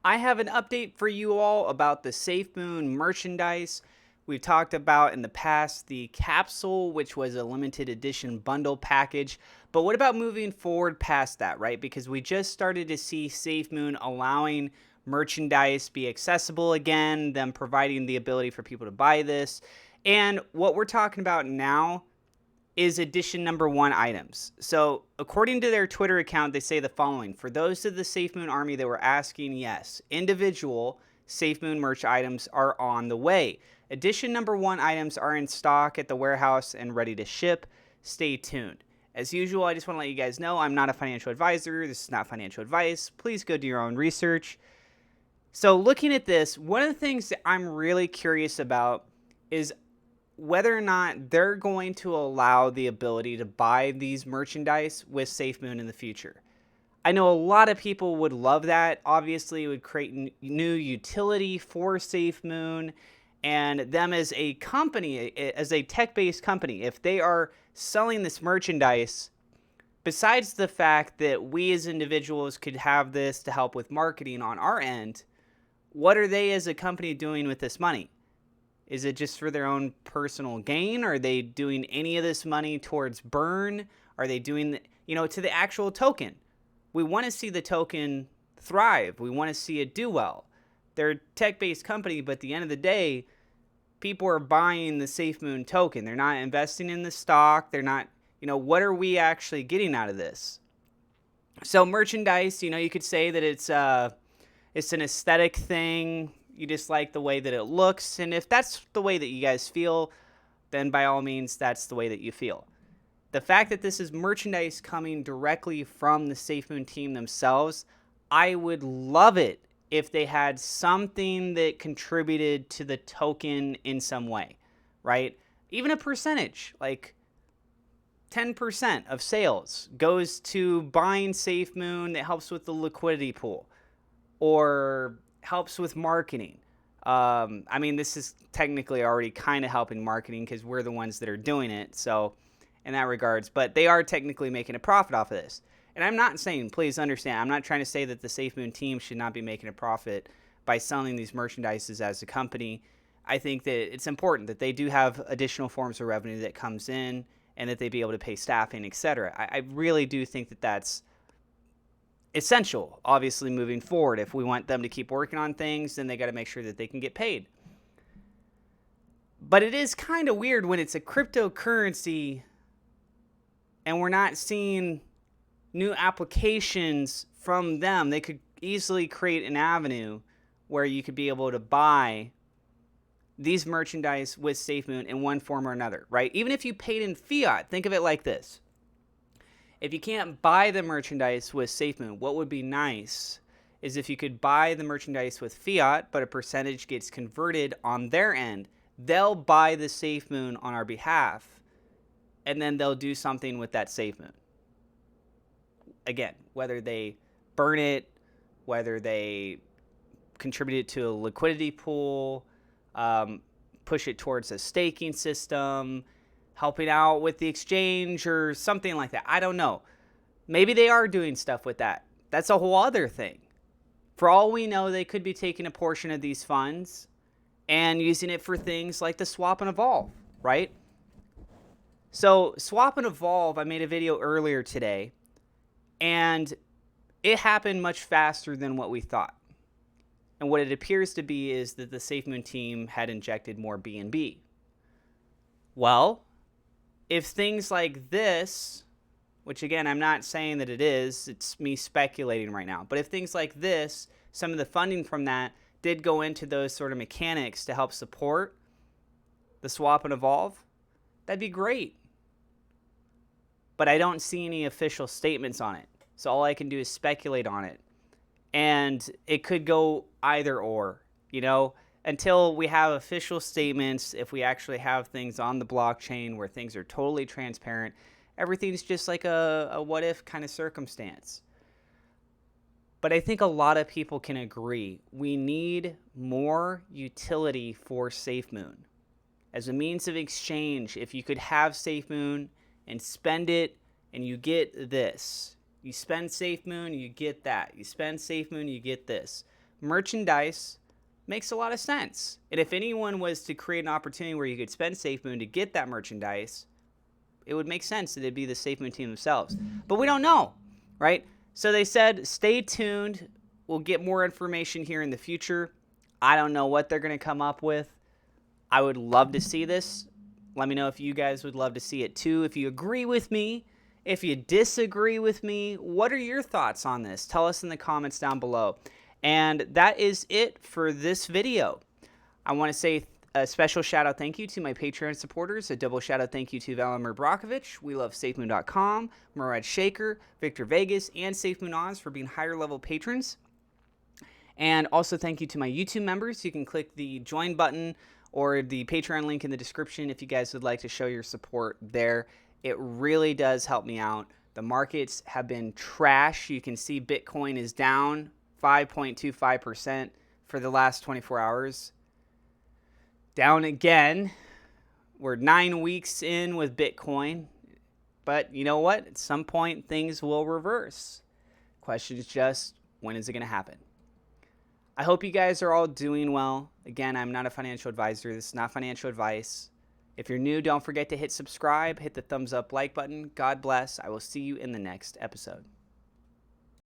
I have an update for you all about the SafeMoon merchandise. We've talked about in the past the capsule, which was a limited edition bundle package. But what about moving forward past that, right? Because we just started to see SafeMoon allowing merchandise be accessible again, them providing the ability for people to buy this. And what we're talking about now is edition number 1 items. So, according to their Twitter account, they say the following: for those of the SafeMoon army that were asking, yes, individual SafeMoon merch items are on the way. Edition number 1 items are in stock at the warehouse and ready to ship. Stay tuned. As usual, I just want to let you guys know I'm not a financial advisor. This is not financial advice. Please go do your own research. So, looking at this, one of the things that I'm really curious about is whether or not they're going to allow the ability to buy these merchandise with SafeMoon in the future. I know a lot of people would love that. Obviously, it would create new utility for SafeMoon and them as a company, as a tech-based company. If they are selling this merchandise, besides the fact that we as individuals could have this to help with marketing on our end, what are they as a company doing with this money? Is it just for their own personal gain? Are they doing any of this money towards burn? Are they doing, to the actual token? We want to see the token thrive. We want to see it do well. They're a tech-based company, but at the end of the day, people are buying the SafeMoon token. They're not investing in the stock. They're not, what are we actually getting out of this? So merchandise, you could say that it's an aesthetic thing. You just like the way that it looks. And if that's the way that you guys feel, then by all means, that's the way that you feel. The fact that this is merchandise coming directly from the SafeMoon team themselves, I would love it if they had something that contributed to the token in some way, right? Even a percentage, like 10% of sales goes to buying SafeMoon that helps with the liquidity pool or helps with marketing. This is technically already kind of helping marketing because we're the ones that are doing it. So in that regards, but they are technically making a profit off of this. And I'm not saying, please understand, I'm not trying to say that the SafeMoon team should not be making a profit by selling these merchandises as a company. I think that it's important that they do have additional forms of revenue that comes in and that they be able to pay staffing, etc. I really do think that that's essential, obviously, moving forward. If we want them to keep working on things, then they got to make sure that they can get paid. But it is kind of weird when it's a cryptocurrency and we're not seeing new applications from them. They could easily create an avenue where you could be able to buy these merchandise with SafeMoon in one form or another, right? Even if you paid in fiat, think of it like this. If you can't buy the merchandise with SafeMoon, what would be nice is if you could buy the merchandise with fiat, but a percentage gets converted on their end. They'll buy the SafeMoon on our behalf, and then they'll do something with that SafeMoon. Again, whether they burn it, whether they contribute it to a liquidity pool, push it towards a staking system, helping out with the exchange or something like that. I don't know. Maybe they are doing stuff with that. That's a whole other thing. For all we know, they could be taking a portion of these funds and using it for things like the swap and evolve, right? So swap and evolve, I made a video earlier today, and it happened much faster than what we thought. And what it appears to be is that the SafeMoon team had injected more BNB. Well, if things like this, which again, I'm not saying that it is, it's me speculating right now, but if things like this, some of the funding from that did go into those sort of mechanics to help support the swap and evolve, that'd be great. But I don't see any official statements on it. So all I can do is speculate on it. And it could go either or, until we have official statements. If we actually have things on the blockchain where things are totally transparent, everything's just like a what if kind of circumstance. But I think a lot of people can agree we need more utility for SafeMoon. As a means of exchange, if you could have SafeMoon and spend it and you get this. You spend SafeMoon, you get that. You spend SafeMoon, you get this. merchandise makes a lot of sense. And if anyone was to create an opportunity where you could spend SafeMoon to get that merchandise, it would make sense that it'd be the SafeMoon team themselves. But we don't know, right? So they said, stay tuned. We'll get more information here in the future. I don't know what they're going to come up with. I would love to see this. Let me know if you guys would love to see it too. If you agree with me, if you disagree with me, what are your thoughts on this? Tell us in the comments down below. And that is it for this video. I want to say a special shout out thank you to my Patreon supporters. A double shout out thank you to Valimir Brakovich, We Love SafeMoon.com, Murad Shaker, Victor Vegas, and SafeMoon Oz for being higher level patrons. And also thank you to my YouTube members. You can click the join button or the Patreon link in the description if you guys would like to show your support there. It really does help me out. The markets have been trash. You can see Bitcoin is down 5.25% for the last 24 hours. Down again. We're 9 weeks in with Bitcoin. But you know what? At some point, things will reverse. Question is just, when is it going to happen? I hope you guys are all doing well. Again, I'm not a financial advisor. This is not financial advice. If you're new, don't forget to hit subscribe, hit the thumbs up like button. God bless. I will see you in the next episode.